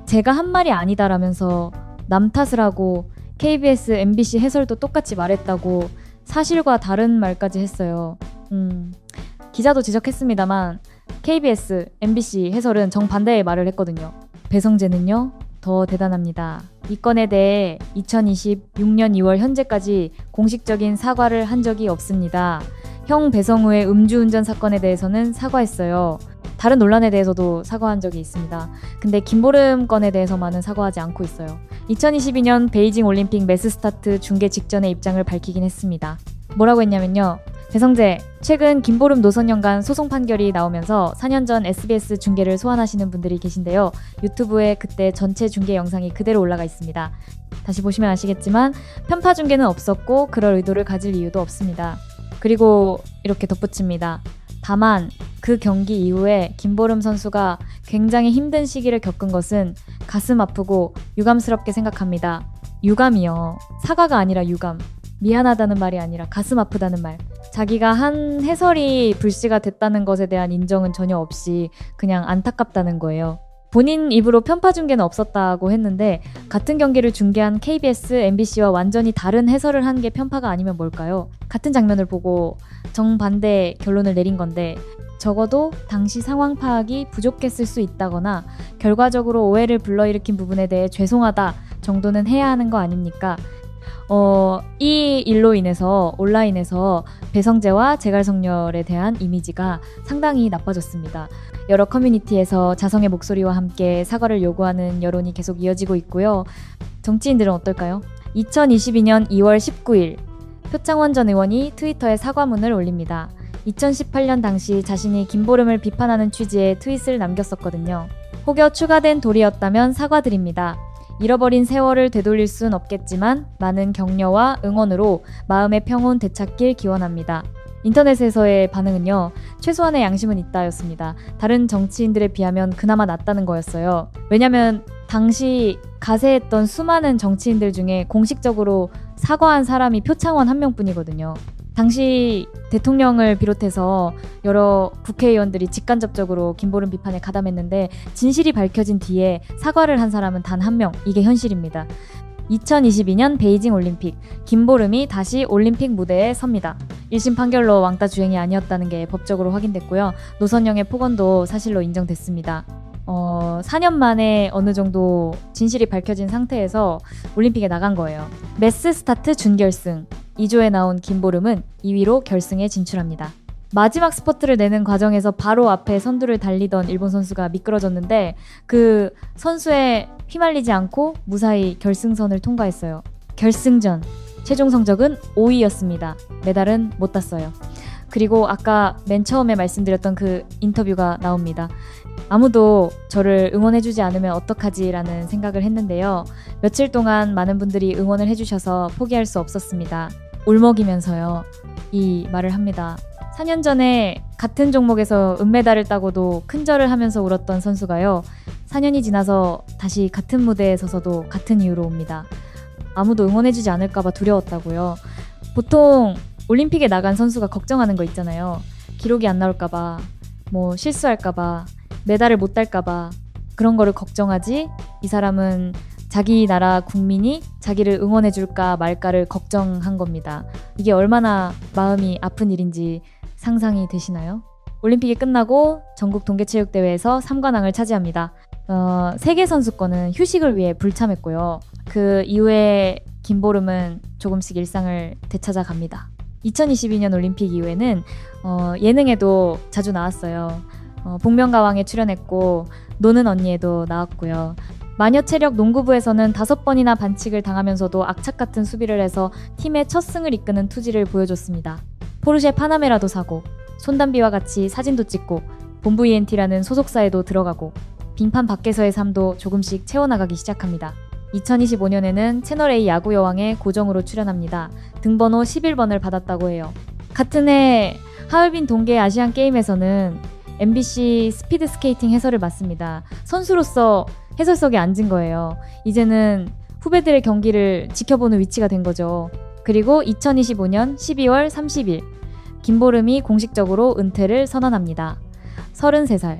제가 한 말이 아니다라면서 남 탓을 하고 KBS, MBC 해설도 똑같이 말했다고 사실과 다른 말까지 했어요. 기자도 지적했습니다만 KBS, MBC 해설은 정반대의 말을 했거든요. 배성재는요, 더 대단합니다. 이 건에 대해 2026년 2월 현재까지 공식적인 사과를 한 적이 없습니다. 형 배성우의 음주운전 사건에 대해서는 사과했어요. 다른 논란에 대해서도 사과한 적이 있습니다. 근데 김보름 건에 대해서만은 사과하지 않고 있어요. 2022년 베이징 올림픽 매스스타트 중계 직전에 입장을 밝히긴 했습니다. 뭐라고 했냐면요. 배성재, 최근 김보름 노선영 간 소송 판결이 나오면서 4년 전 SBS 중계를 소환하시는 분들이 계신데요. 유튜브에 그때 전체 중계 영상이 그대로 올라가 있습니다. 다시 보시면 아시겠지만 편파 중계는 없었고 그럴 의도를 가질 이유도 없습니다. 그리고 이렇게 덧붙입니다. 다만 그 경기 이후에 김보름 선수가 굉장히 힘든 시기를 겪은 것은 가슴 아프고 유감스럽게 생각합니다. 유감이요. 사과가 아니라 유감. 미안하다는 말이 아니라 가슴 아프다는 말. 자기가 한 해설이 불씨가 됐다는 것에 대한 인정은 전혀 없이 그냥 안타깝다는 거예요. 본인 입으로 편파 중계는 없었다고 했는데 같은 경기를 중계한 KBS, MBC와 완전히 다른 해설을 한 게 편파가 아니면 뭘까요? 같은 장면을 보고 정반대 결론을 내린 건데 적어도 당시 상황 파악이 부족했을 수 있다거나 결과적으로 오해를 불러일으킨 부분에 대해 죄송하다 정도는 해야 하는 거 아닙니까? 이 일로 인해서 온라인에서 배성재와 제갈성렬에 대한 이미지가 상당히 나빠졌습니다. 여러 커뮤니티에서 자성의 목소리와 함께 사과를 요구하는 여론이 계속 이어지고 있고요. 정치인들은 어떨까요? 2022년 2월 19일 표창원 전 의원이 트위터에 사과문을 올립니다. 2018년 당시 자신이 김보름을 비판하는 취지의 트윗을 남겼었거든요. 혹여 추가된 도리였다면 사과드립니다. 잃어버린 세월을 되돌릴 순 없겠지만 많은 격려와 응원으로 마음의 평온 되찾길 기원합니다. 인터넷에서의 반응은요. 최소한의 양심은 있다였습니다. 다른 정치인들에 비하면 그나마 낫다는 거였어요. 왜냐면 당시 가세했던 수많은 정치인들 중에 공식적으로 사과한 사람이 표창원 한 명뿐이거든요. 당시 대통령을 비롯해서 여러 국회의원들이 직간접적으로 김보름 비판에 가담했는데 진실이 밝혀진 뒤에 사과를 한 사람은 단 한 명, 이게 현실입니다. 2022년 베이징 올림픽, 김보름이 다시 올림픽 무대에 섭니다. 1심 판결로 왕따 주행이 아니었다는 게 법적으로 확인됐고요. 노선영의 폭언도 사실로 인정됐습니다. 4년 만에 어느 정도 진실이 밝혀진 상태에서 올림픽에 나간 거예요. 매스 스타트 준결승 2조에 나온 김보름은 2위로 결승에 진출합니다. 마지막 스퍼트를 내는 과정에서 바로 앞에 선두를 달리던 일본 선수가 미끄러졌는데 그 선수에 휘말리지 않고 무사히 결승선을 통과했어요. 결승전 최종 성적은 5위였습니다. 메달은 못 땄어요. 그리고 아까 맨 처음에 말씀드렸던 그 인터뷰가 나옵니다. 아무도 저를 응원해주지 않으면 어떡하지 라는 생각을 했는데요. 며칠 동안 많은 분들이 응원을 해주셔서 포기할 수 없었습니다. 울먹이면서요. 이 말을 합니다. 4년 전에 같은 종목에서 은메달을 따고도 큰절을 하면서 울었던 선수가요. 4년이 지나서 다시 같은 무대에 서서도 같은 이유로 옵니다. 아무도 응원해주지 않을까봐 두려웠다고요. 보통 올림픽에 나간 선수가 걱정하는 거 있잖아요. 기록이 안 나올까봐, 뭐 실수할까봐, 메달을 못 딸까봐 그런 거를 걱정하지, 이 사람은 자기 나라 국민이 자기를 응원해줄까 말까를 걱정한 겁니다. 이게 얼마나 마음이 아픈 일인지 상상이 되시나요? 올림픽이 끝나고 전국 동계체육대회에서 3관왕을 차지합니다. 세계 선수권은 휴식을 위해 불참했고요. 그 이후에 김보름은 조금씩 일상을 되찾아갑니다. 2022년 올림픽 이후에는 예능에도 자주 나왔어요. 복면가왕에 출연했고 노는 언니에도 나왔고요. 마녀체력 농구부에서는 5번이나 반칙을 당하면서도 악착 같은 수비를 해서 팀의 첫 승을 이끄는 투지를 보여줬습니다. 포르쉐 파나메라도 사고 손담비와 같이 사진도 찍고 본부 ENT라는 소속사에도 들어가고 빙판 밖에서의 삶도 조금씩 채워나가기 시작합니다. 2025년에는 채널A 야구여왕에 고정으로 출연합니다. 등번호 11번을 받았다고 해요. 같은 해 하얼빈 동계 아시안게임에서는 MBC 스피드스케이팅 해설을 맡습니다. 선수로서 해설석에 앉은 거예요. 이제는 후배들의 경기를 지켜보는 위치가 된 거죠. 그리고 2025년 12월 30일 김보름이 공식적으로 은퇴를 선언합니다. 33살.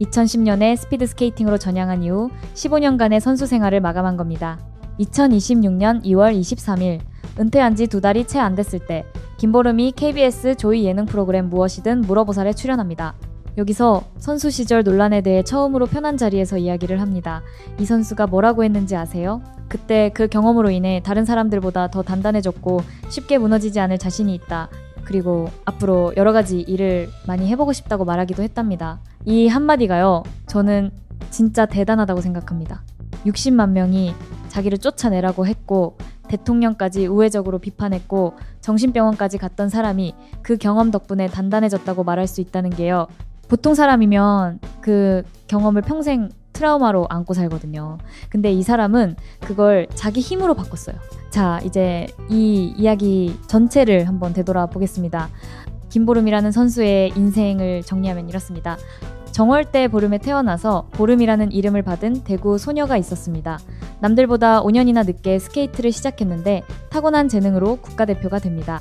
2010년에 스피드스케이팅으로 전향한 이후 15년간의 선수 생활을 마감한 겁니다. 2026년 2월 23일 은퇴한 지 2달이 채 안 됐을 때 김보름이 KBS 조이 예능 프로그램 무엇이든 물어보살에 출연합니다. 여기서 선수 시절 논란에 대해 처음으로 편한 자리에서 이야기를 합니다. 이 선수가 뭐라고 했는지 아세요? 그때 그 경험으로 인해 다른 사람들보다 더 단단해졌고 쉽게 무너지지 않을 자신이 있다. 그리고 앞으로 여러 가지 일을 많이 해보고 싶다고 말하기도 했답니다. 이 한마디가요, 저는 진짜 대단하다고 생각합니다. 60만 명이 자기를 쫓아내라고 했고 대통령까지 우회적으로 비판했고 정신병원까지 갔던 사람이 그 경험 덕분에 단단해졌다고 말할 수 있다는 게요, 보통 사람이면 그 경험을 평생 트라우마로 안고 살거든요. 근데 이 사람은 그걸 자기 힘으로 바꿨어요. 자, 이제 이 이야기 전체를 한번 되돌아보겠습니다. 김보름이라는 선수의 인생을 정리하면 이렇습니다. 정월대 보름에 태어나서 보름이라는 이름을 받은 대구 소녀가 있었습니다. 남들보다 5년이나 늦게 스케이트를 시작했는데 타고난 재능으로 국가대표가 됩니다.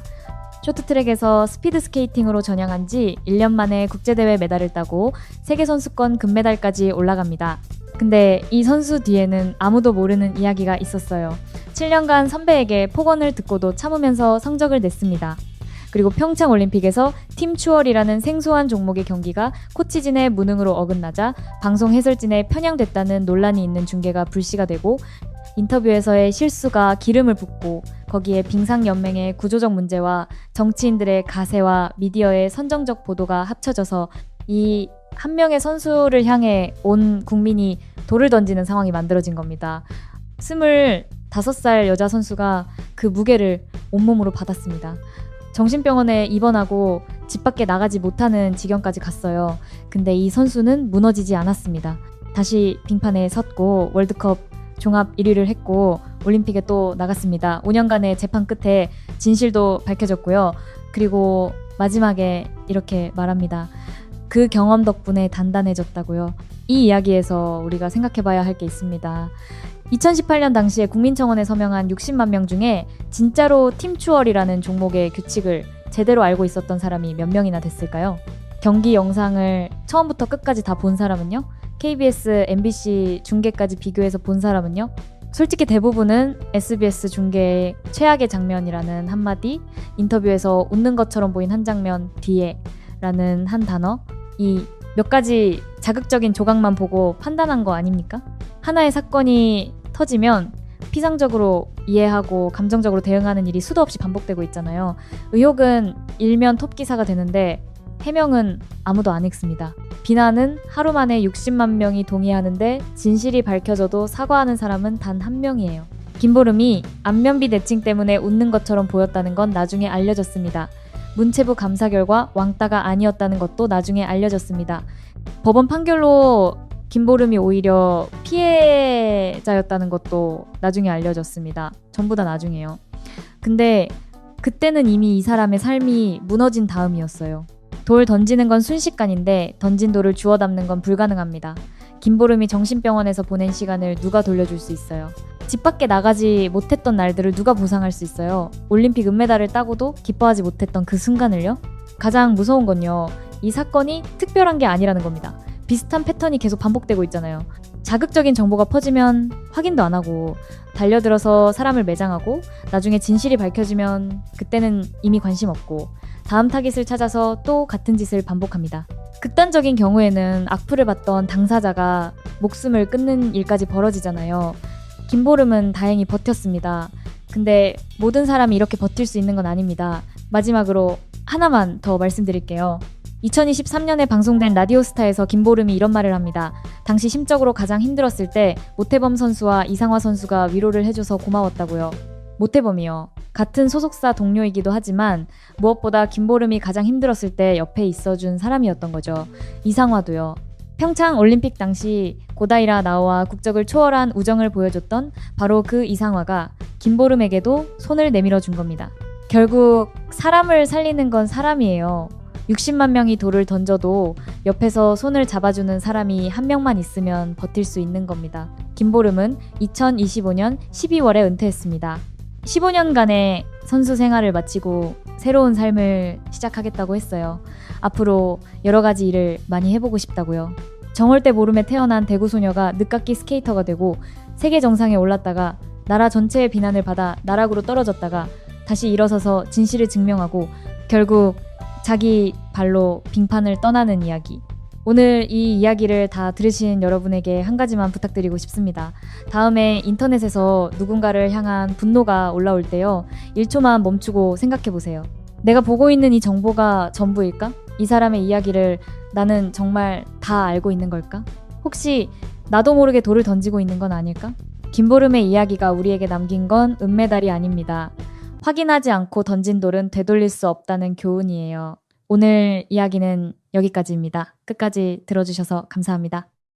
쇼트트랙에서 스피드스케이팅으로 전향한 지 1년 만에 국제대회 메달을 따고 세계선수권 금메달까지 올라갑니다. 근데 이 선수 뒤에는 아무도 모르는 이야기가 있었어요. 7년간 선배에게 폭언을 듣고도 참으면서 성적을 냈습니다. 그리고 평창올림픽에서 팀추월이라는 생소한 종목의 경기가 코치진의 무능으로 어긋나자 방송 해설진에 편향됐다는 논란이 있는 중계가 불씨가 되고 인터뷰에서의 실수가 기름을 붓고 거기에 빙상연맹의 구조적 문제와 정치인들의 가세와 미디어의 선정적 보도가 합쳐져서 이 한 명의 선수를 향해 온 국민이 돌을 던지는 상황이 만들어진 겁니다. 25살 여자 선수가 그 무게를 온몸으로 받았습니다. 정신병원에 입원하고 집 밖에 나가지 못하는 지경까지 갔어요. 근데 이 선수는 무너지지 않았습니다. 다시 빙판에 섰고 월드컵 종합 1위를 했고 올림픽에 또 나갔습니다. 5년간의 재판 끝에 진실도 밝혀졌고요. 그리고 마지막에 이렇게 말합니다. 그 경험 덕분에 단단해졌다고요. 이 이야기에서 우리가 생각해봐야 할 게 있습니다. 2018년 당시에 국민청원에 서명한 60만 명 중에 진짜로 팀추월이라는 종목의 규칙을 제대로 알고 있었던 사람이 몇 명이나 됐을까요? 경기 영상을 처음부터 끝까지 다 본 사람은요? KBS, MBC 중계까지 비교해서 본 사람은요? 솔직히 대부분은 SBS 중계의 최악의 장면이라는 한마디, 인터뷰에서 웃는 것처럼 보인 한 장면 뒤에 라는 한 단어, 이 몇 가지 자극적인 조각만 보고 판단한 거 아닙니까? 하나의 사건이 터지면 피상적으로 이해하고 감정적으로 대응하는 일이 수도 없이 반복되고 있잖아요. 의혹은 일면 톱기사가 되는데 해명은 아무도 안 읽습니다. 비난은 하루 만에 60만 명이 동의하는데 진실이 밝혀져도 사과하는 사람은 단 한 명이에요. 김보름이 안면비 내칭 때문에 웃는 것처럼 보였다는 건 나중에 알려졌습니다. 문체부 감사 결과 왕따가 아니었다는 것도 나중에 알려졌습니다. 법원 판결로 김보름이 오히려 피해자였다는 것도 나중에 알려졌습니다. 전부 다 나중에요. 근데 그때는 이미 이 사람의 삶이 무너진 다음이었어요. 돌 던지는 건 순식간인데 던진 돌을 주워 담는 건 불가능합니다. 김보름이 정신병원에서 보낸 시간을 누가 돌려줄 수 있어요? 집 밖에 나가지 못했던 날들을 누가 보상할 수 있어요? 올림픽 은메달을 따고도 기뻐하지 못했던 그 순간을요? 가장 무서운 건요, 이 사건이 특별한 게 아니라는 겁니다. 비슷한 패턴이 계속 반복되고 있잖아요. 자극적인 정보가 퍼지면 확인도 안 하고, 달려들어서 사람을 매장하고, 나중에 진실이 밝혀지면 그때는 이미 관심 없고, 다음 타깃을 찾아서 또 같은 짓을 반복합니다. 극단적인 경우에는 악플을 받던 당사자가 목숨을 끊는 일까지 벌어지잖아요. 김보름은 다행히 버텼습니다. 근데 모든 사람이 이렇게 버틸 수 있는 건 아닙니다. 마지막으로 하나만 더 말씀드릴게요. 2023년에 방송된 라디오스타에서 김보름이 이런 말을 합니다. 당시 심적으로 가장 힘들었을 때 모태범 선수와 이상화 선수가 위로를 해줘서 고마웠다고요. 모태범이요. 같은 소속사 동료이기도 하지만 무엇보다 김보름이 가장 힘들었을 때 옆에 있어준 사람이었던 거죠. 이상화도요. 평창 올림픽 당시 고다이라 나오와 국적을 초월한 우정을 보여줬던 바로 그 이상화가 김보름에게도 손을 내밀어 준 겁니다. 결국 사람을 살리는 건 사람이에요. 60만 명이 돌을 던져도 옆에서 손을 잡아주는 사람이 한 명만 있으면 버틸 수 있는 겁니다. 김보름은 2025년 12월에 은퇴했습니다. 15년간의 선수 생활을 마치고 새로운 삶을 시작하겠다고 했어요. 앞으로 여러 가지 일을 많이 해보고 싶다고요. 정월대 보름에 태어난 대구 소녀가 늦깎이 스케이터가 되고 세계 정상에 올랐다가 나라 전체의 비난을 받아 나락으로 떨어졌다가 다시 일어서서 진실을 증명하고 결국 자기 발로 빙판을 떠나는 이야기. 오늘 이 이야기를 다 들으신 여러분에게 한 가지만 부탁드리고 싶습니다. 다음에 인터넷에서 누군가를 향한 분노가 올라올 때요, 1초만 멈추고 생각해보세요. 내가 보고 있는 이 정보가 전부일까? 이 사람의 이야기를 나는 정말 다 알고 있는 걸까? 혹시 나도 모르게 돌을 던지고 있는 건 아닐까? 김보름의 이야기가 우리에게 남긴 건 은메달이 아닙니다. 확인하지 않고 던진 돌은 되돌릴 수 없다는 교훈이에요. 오늘 이야기는 여기까지입니다. 끝까지 들어주셔서 감사합니다.